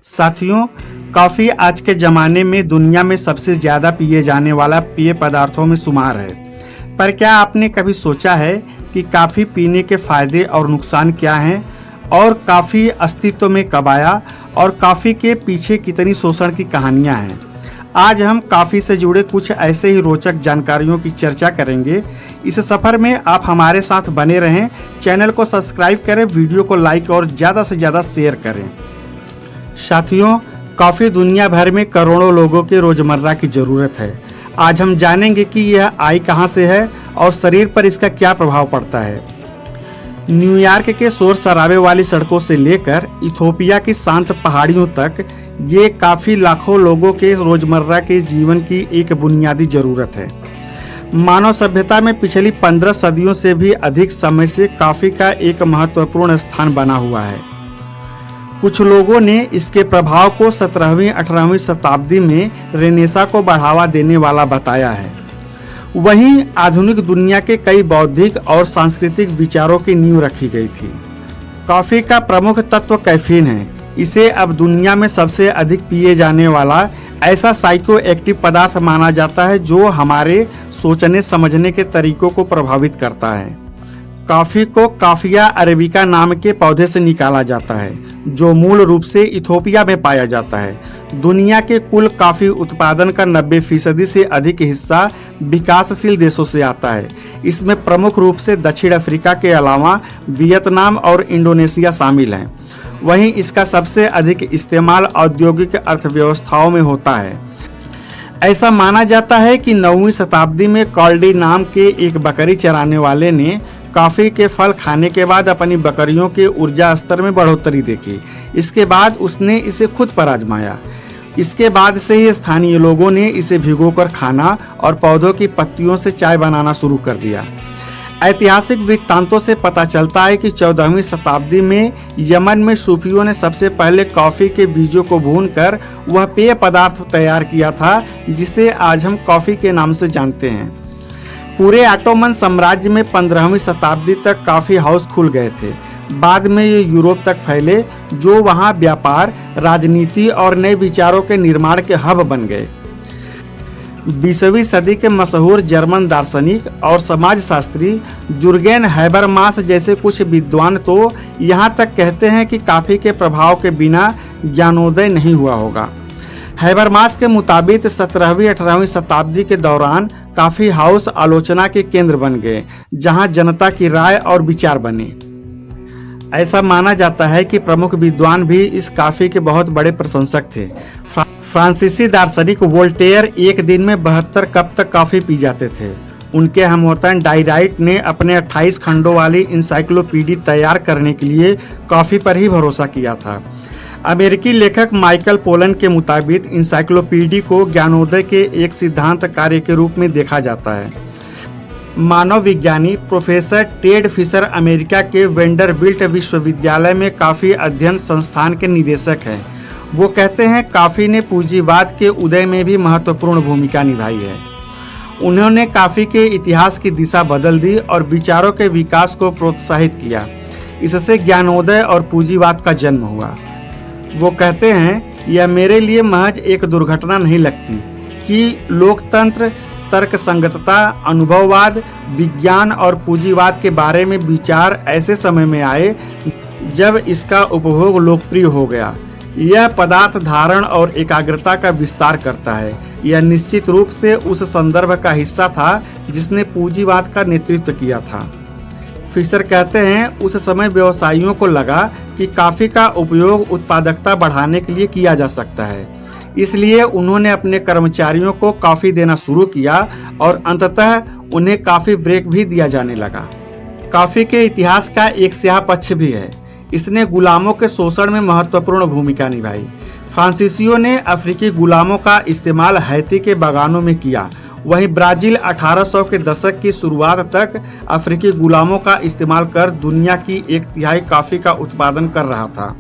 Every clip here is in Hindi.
साथियों, कॉफ़ी आज के ज़माने में दुनिया में सबसे ज़्यादा पिए जाने वाला पेय पदार्थों में शुमार है। पर क्या आपने कभी सोचा है कि कॉफ़ी पीने के फ़ायदे और नुकसान क्या हैं, और कॉफ़ी अस्तित्व में कब आया, और कॉफ़ी के पीछे कितनी शोषण की कहानियाँ हैं। आज हम कॉफ़ी से जुड़े कुछ ऐसे ही रोचक जानकारियों की चर्चा करेंगे। इस सफ़र में आप हमारे साथ बने रहें। चैनल को सब्सक्राइब करें, वीडियो को लाइक और ज़्यादा से ज़्यादा शेयर करें। साथियों, कॉफ़ी दुनिया भर में करोड़ों लोगों के रोज़मर्रा की ज़रूरत है। आज हम जानेंगे कि यह आई कहां से है और शरीर पर इसका क्या प्रभाव पड़ता है। न्यूयॉर्क के शोर शराबे वाली सड़कों से लेकर इथोपिया की शांत पहाड़ियों तक ये कॉफ़ी लाखों लोगों के रोज़मर्रा के जीवन की एक बुनियादी ज़रूरत है। मानव सभ्यता में पिछली 15 सदियों से भी अधिक समय से कॉफ़ी का एक महत्वपूर्ण स्थान बना हुआ है। कुछ लोगों ने इसके प्रभाव को 17वीं-18वीं शताब्दी में रेनेसां को बढ़ावा देने वाला बताया है। वहीं आधुनिक दुनिया के कई बौद्धिक और सांस्कृतिक विचारों की नींव रखी गई थी। कॉफ़ी का प्रमुख तत्व कैफीन है। इसे अब दुनिया में सबसे अधिक पिए जाने वाला ऐसा साइको एक्टिव पदार्थ माना जाता है जो हमारे सोचने समझने के तरीकों को प्रभावित करता है। कॉफ़ी को कॉफिया अरेबिका नाम के पौधे से निकाला जाता है, जो मूल रूप से इथोपिया में पाया जाता है। दुनिया के कुल कॉफ़ी उत्पादन का 90% से अधिक हिस्सा विकासशील देशों से आता है। इसमें प्रमुख रूप से दक्षिण अफ्रीका के अलावा वियतनाम और इंडोनेशिया शामिल हैं। वहीं इसका सबसे अधिक इस्तेमाल औद्योगिक अर्थव्यवस्थाओं में होता है। ऐसा माना जाता है कि 9वीं शताब्दी में कॉल्डी नाम के एक बकरी चराने वाले ने कॉफ़ी के फल खाने के बाद अपनी बकरियों के ऊर्जा स्तर में बढ़ोतरी देखी। इसके बाद उसने इसे खुद पर आजमाया। इसके बाद से ही स्थानीय लोगों ने इसे भिगोकर खाना और पौधों की पत्तियों से चाय बनाना शुरू कर दिया। ऐतिहासिक वृत्तांतों से पता चलता है कि 14वीं शताब्दी में यमन में सूफियों ने सबसे पहले कॉफ़ी के बीजों को भूनकर वह पेय पदार्थ तैयार किया था जिसे आज हम कॉफ़ी के नाम से जानते हैं। पूरे ऑटोमन साम्राज्य में 15वीं शताब्दी तक कॉफ़ी हाउस खुल गए थे। बाद में ये यूरोप तक फैले, जो वहाँ व्यापार, राजनीति और नए विचारों के निर्माण के हब बन गए। 20वीं सदी के मशहूर जर्मन दार्शनिक और समाजशास्त्री जुर्गेन हैबरमास जैसे कुछ विद्वान तो यहाँ तक कहते हैं कि कॉफ़ी के प्रभाव के बिना ज्ञानोदय नहीं हुआ होगा। हैबरमास के मुताबिक 17वीं-18वीं शताब्दी के दौरान कॉफ़ी हाउस आलोचना के केंद्र बन गए, जहां जनता की राय और विचार बने। ऐसा माना जाता है कि प्रमुख विद्वान भी इस कॉफ़ी के बहुत बड़े प्रशंसक थे। फ्रांसीसी दार्शनिक वोल्टेयर एक दिन में 72 कप तक कॉफ़ी पी जाते थे। उनके हमवतन डाइराइट ने अपने 28 खंडों वाली इंसाइक्लोपीडी तैयार करने के लिए कॉफ़ी पर ही भरोसा किया था। अमेरिकी लेखक माइकल पोलन के मुताबिक इंसाइक्लोपीडी को ज्ञानोदय के एक सिद्धांत कार्य के रूप में देखा जाता है। मानव विज्ञानी प्रोफेसर टेड फिशर अमेरिका के वेंडरबिल्ट विश्वविद्यालय में कॉफ़ी अध्ययन संस्थान के निदेशक हैं। वो कहते हैं कॉफ़ी ने पूंजीवाद के उदय में भी महत्वपूर्ण भूमिका निभाई है। उन्होंने कॉफ़ी के इतिहास की दिशा बदल दी और विचारों के विकास को प्रोत्साहित किया। इससे ज्ञानोदय और पूंजीवाद का जन्म हुआ। वो कहते हैं, यह मेरे लिए महज एक दुर्घटना नहीं लगती कि लोकतंत्र, तर्क संगतता, अनुभववाद, विज्ञान और पूंजीवाद के बारे में विचार ऐसे समय में आए जब इसका उपभोग लोकप्रिय हो गया। यह पदार्थ धारण और एकाग्रता का विस्तार करता है। यह निश्चित रूप से उस संदर्भ का हिस्सा था जिसने पूंजीवाद का नेतृत्व किया था। फिशर कहते हैं, उस समय व्यवसायियों को लगा कि कॉफ़ी का उपयोग उत्पादकता बढ़ाने के लिए किया जा सकता है। इसलिए उन्होंने अपने कर्मचारियों को कॉफ़ी देना शुरू किया और अंततः उन्हें कॉफ़ी ब्रेक भी दिया जाने लगा। कॉफ़ी के इतिहास का एक स्याह पक्ष भी है। इसने गुलामों के शोषण में महत्वपूर्ण भूमिका निभाई। फ्रांसीसियों ने अफ्रीकी गुलामों का इस्तेमाल हैती के बागानों में किया। वहीं ब्राज़ील 1800 के दशक की शुरुआत तक अफ्रीकी गुलामों का इस्तेमाल कर दुनिया की 1/3 कॉफ़ी का उत्पादन कर रहा था।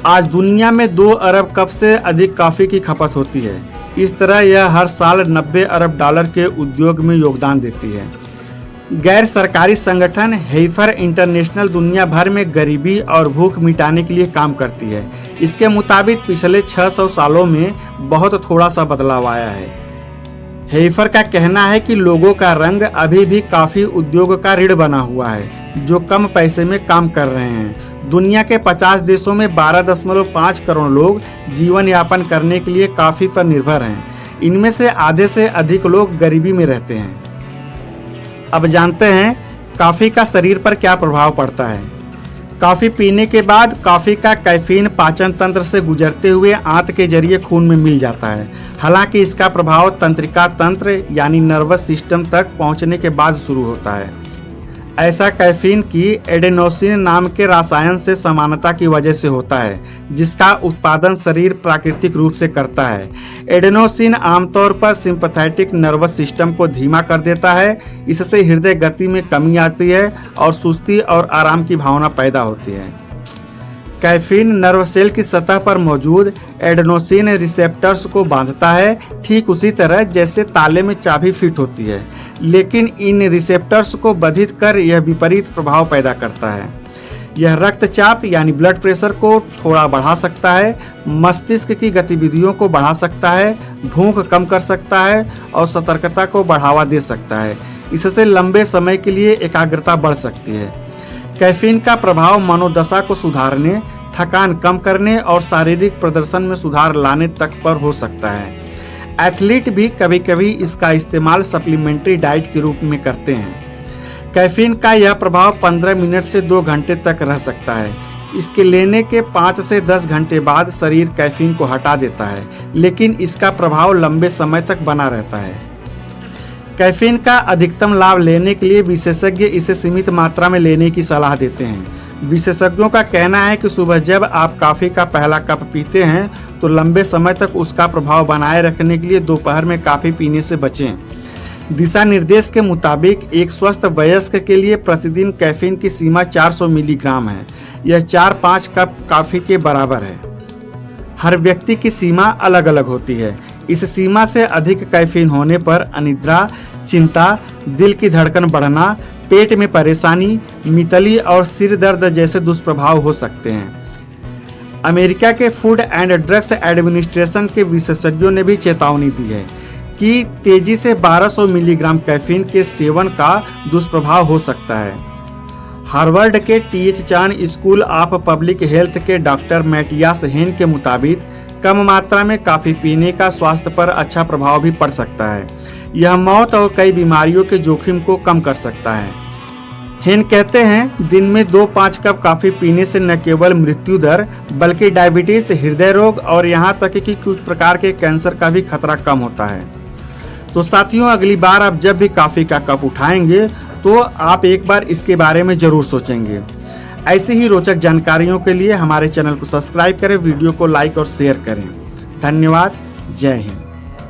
आज दुनिया में 2 अरब कप से अधिक कॉफ़ी की खपत होती है। इस तरह यह हर साल $90 अरब के उद्योग में योगदान देती है। गैर सरकारी संगठन हेल्पर इंटरनेशनल दुनिया भर में गरीबी और भूख मिटाने के लिए काम करती है। इसके मुताबिक पिछले 600 सालों में बहुत थोड़ा सा बदलाव आया है। हेल्पर का कहना है कि लोगों का रंग अभी भी काफ़ी उद्योग का ऋण बना हुआ है जो कम पैसे में काम कर रहे हैं। दुनिया के 50 देशों में 12.5 करोड़ लोग जीवन यापन करने के लिए कॉफ़ी पर निर्भर हैं। इनमें से आधे से अधिक लोग गरीबी में रहते हैं। अब जानते हैं कॉफ़ी का शरीर पर क्या प्रभाव पड़ता है। कॉफ़ी पीने के बाद कॉफ़ी का कैफीन पाचन तंत्र से गुजरते हुए आंत के जरिए खून में मिल जाता है। हालांकि इसका प्रभाव तंत्रिका तंत्र यानी नर्वस सिस्टम तक पहुंचने के बाद शुरू होता है। ऐसा कैफीन की एडेनोसिन नाम के रसायन से समानता की वजह से होता है, जिसका उत्पादन शरीर प्राकृतिक रूप से करता है। एडेनोसिन आमतौर पर सिंपैथेटिक नर्वस सिस्टम को धीमा कर देता है। इससे हृदय गति में कमी आती है और सुस्ती और आराम की भावना पैदा होती है। कैफीन नर्व सेल की सतह पर मौजूद एडेनोसिन रिसेप्टर्स को बांधता है, ठीक उसी तरह जैसे ताले में चाबी फिट होती है, लेकिन इन रिसेप्टर्स को बाधित कर यह विपरीत प्रभाव पैदा करता है। यह रक्तचाप यानी ब्लड प्रेशर को थोड़ा बढ़ा सकता है, मस्तिष्क की गतिविधियों को बढ़ा सकता है, भूख कम कर सकता है और सतर्कता को बढ़ावा दे सकता है। इससे लंबे समय के लिए एकाग्रता बढ़ सकती है। कैफीन का प्रभाव मनोदशा को सुधारने, थकान कम करने और शारीरिक प्रदर्शन में सुधार लाने तक पर हो सकता है। एथलीट भी कभी कभी इसका इस्तेमाल सप्लीमेंट्री डाइट के रूप में करते हैं। कैफीन का यह प्रभाव 15 मिनट से 2 घंटे तक रह सकता है। इसके लेने के 5 से 10 घंटे बाद शरीर कैफीन को हटा देता है, लेकिन इसका प्रभाव लंबे समय तक बना रहता है। कैफीन का अधिकतम लाभ लेने के लिए विशेषज्ञ इसे सीमित मात्रा में लेने की सलाह देते हैं। विशेषज्ञों का कहना है कि सुबह जब आप कॉफ़ी का पहला कप पीते हैं तो लंबे समय तक उसका प्रभाव बनाए रखने के लिए दोपहर में कॉफ़ी पीने से बचें। दिशा निर्देश के मुताबिक एक स्वस्थ वयस्क के लिए प्रतिदिन कैफीन की सीमा 400 मिलीग्राम है। यह 4-5 कप कॉफ़ी के बराबर है। हर व्यक्ति की सीमा अलग अलग होती है। इस सीमा से अधिक कैफीन होने पर अनिद्रा, चिंता, दिल की धड़कन बढ़ना, पेट में परेशानी, मितली और सिर दर्द जैसे दुष्प्रभाव हो सकते हैं। अमेरिका के फूड एंड ड्रग्स एडमिनिस्ट्रेशन के विशेषज्ञों ने भी चेतावनी दी है कि तेजी से 1200 मिलीग्राम कैफीन के सेवन का दुष्प्रभाव हो सकता है। हार्वर्ड के T H Chan school of public health के डॉक्टर मैटियास हेन के मुताबिक कम मात्रा में कॉफ़ी पीने का स्वास्थ्य पर अच्छा प्रभाव भी पड़ सकता है। यह मौत और कई बीमारियों के जोखिम को कम कर सकता है। हेन कहते हैं, दिन में 2-5 कप कॉफ़ी पीने से न केवल मृत्यु दर बल्कि डायबिटीज, हृदय रोग और यहाँ तक कि कुछ प्रकार के कैंसर का भी खतरा कम होता है। तो साथियों, अगली बार आप जब भी कॉफ़ी का कप उठाएंगे तो आप एक बार इसके बारे में ज़रूर सोचेंगे। ऐसी ही रोचक जानकारियों के लिए हमारे चैनल को सब्सक्राइब करें, वीडियो को लाइक और शेयर करें। धन्यवाद। जय हिंद।